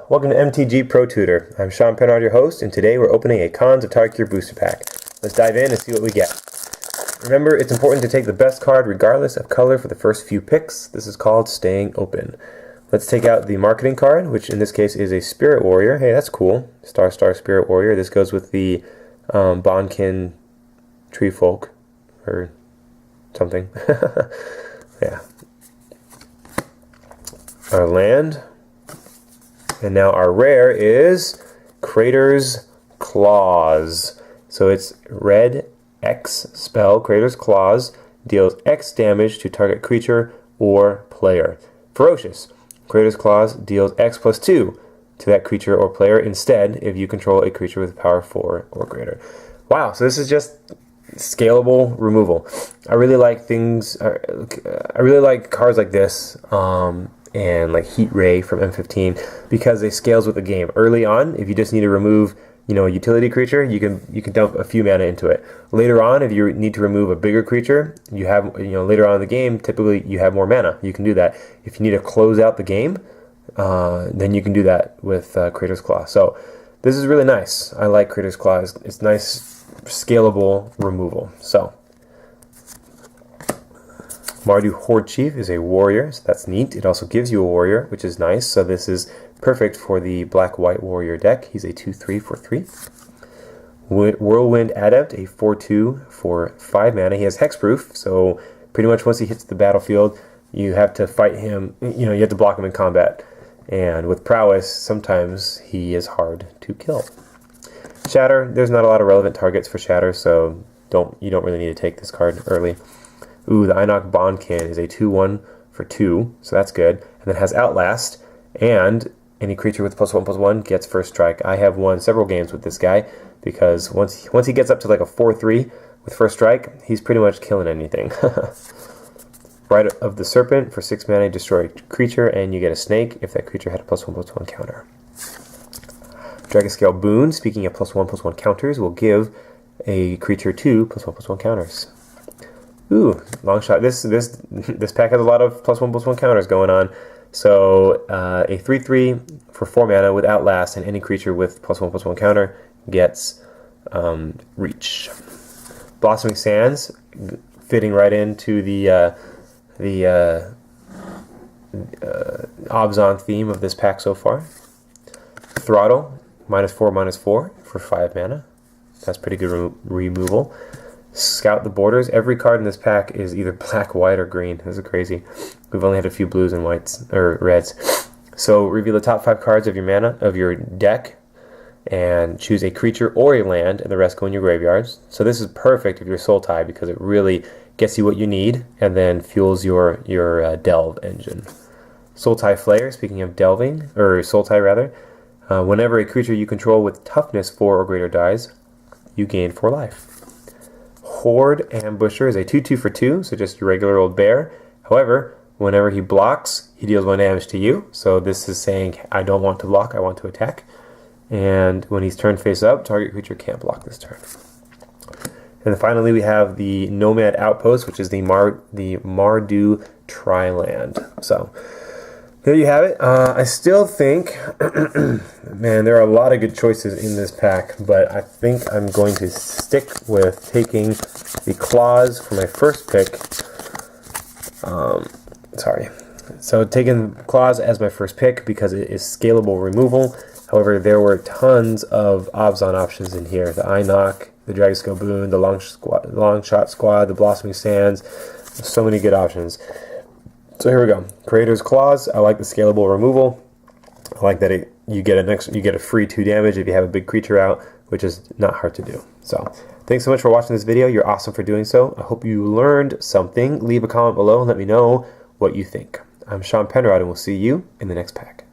welcome to MTG Pro Tutor. I'm Sean Penard, your host, and today we're opening a Cons of Tarkir booster pack. Let's dive in and see what we get. Remember, it's important to take the best card regardless of color for the first few picks. This is called staying open. Let's take out the marketing card, which in this case is a Spirit Warrior. Hey, that's cool. Star Spirit Warrior. This goes with the Bondkin Tree Folk, or something. Yeah. Our land. And now our rare is Crater's Claws. So it's red X spell, Crater's Claws, deals X damage to target creature or player. Ferocious. Crater's Claws deals X+2 to that creature or player instead if you control a creature with power 4 or greater. Wow, so this is just scalable removal. I really like things, I really like cards like this, and like Heat Ray from M15 because they scales with the game. Early on, if you just need to remove, a utility creature, you can dump a few mana into it. Later on, if you need to remove a bigger creature, you have later on in the game, typically you have more mana. You can do that. If you need to close out the game, then you can do that with Crater's Claw. So this is really nice. I like Crater's Claw. It's nice, scalable removal. So Mardu Horde Chief is a warrior, so that's neat. It also gives you a warrior, which is nice. So this is perfect for the black-white warrior deck. He's a 2/3 for 3. Whirlwind Adept, a 4/2 for 5 mana. He has hexproof, so pretty much once he hits the battlefield, you have to fight him. You have to block him in combat. And with prowess, sometimes he is hard to kill. Shatter, there's not a lot of relevant targets for Shatter, so you don't really need to take this card early. Ooh, the Einok Bondkin is a 2/1 for 2, so that's good. And then has Outlast, and any creature with +1/+1 gets first strike. I have won several games with this guy because once he gets up to like a 4/3 with first strike, he's pretty much killing anything. Rite of the Serpent for 6 mana, destroy a creature, and you get a snake if that creature had a +1/+1 counter. Dragon Boon, speaking of +1/+1 counters, will give a creature 2 +1/+1 counters. Ooh, long shot. This pack has a lot of +1/+1 counters going on. So a 3/3 for 4 mana with Outlast, and any creature with +1/+1 counter gets Reach. Blossoming Sands, fitting right into the Obzon theme of this pack so far. Throttle, -4/-4 for 5 mana. That's pretty good removal. Scout the Borders. Every card in this pack is either black, white, or green. This is crazy. We've only had a few blues and whites, or reds. So reveal the top 5 cards of your deck, and choose a creature or a land, and the rest go in your graveyards. So this is perfect if you're Sultai because it really gets you what you need, and then fuels your delve engine. Sultai Flayer. Speaking of delving, or Sultai rather, whenever a creature you control with toughness 4 or greater dies, you gain 4 life. Horde Ambusher is a 2/2 for 2, so just your regular old bear. However, whenever he blocks, he deals 1 damage to you. So this is saying, I don't want to block, I want to attack. And when he's turned face up, target creature can't block this turn. And then finally we have the Nomad Outpost, which is the Mardu Tri-Land. So there you have it. I still think, man, there are a lot of good choices in this pack, but I think I'm going to stick with taking the Claws for my first pick. So taking Claws as my first pick because it is scalable removal. However, there were tons of Obzon options in here. The Einok, the Dragon Boon, the Long Shot Squad, the Blossoming Sands. So many good options. So here we go. Crater's Claws. I like the scalable removal. I like that you get a free 2 damage if you have a big creature out, which is not hard to do. So thanks so much for watching this video. You're awesome for doing so. I hope you learned something. Leave a comment below and let me know what you think. I'm Sean Penrod, and we'll see you in the next pack.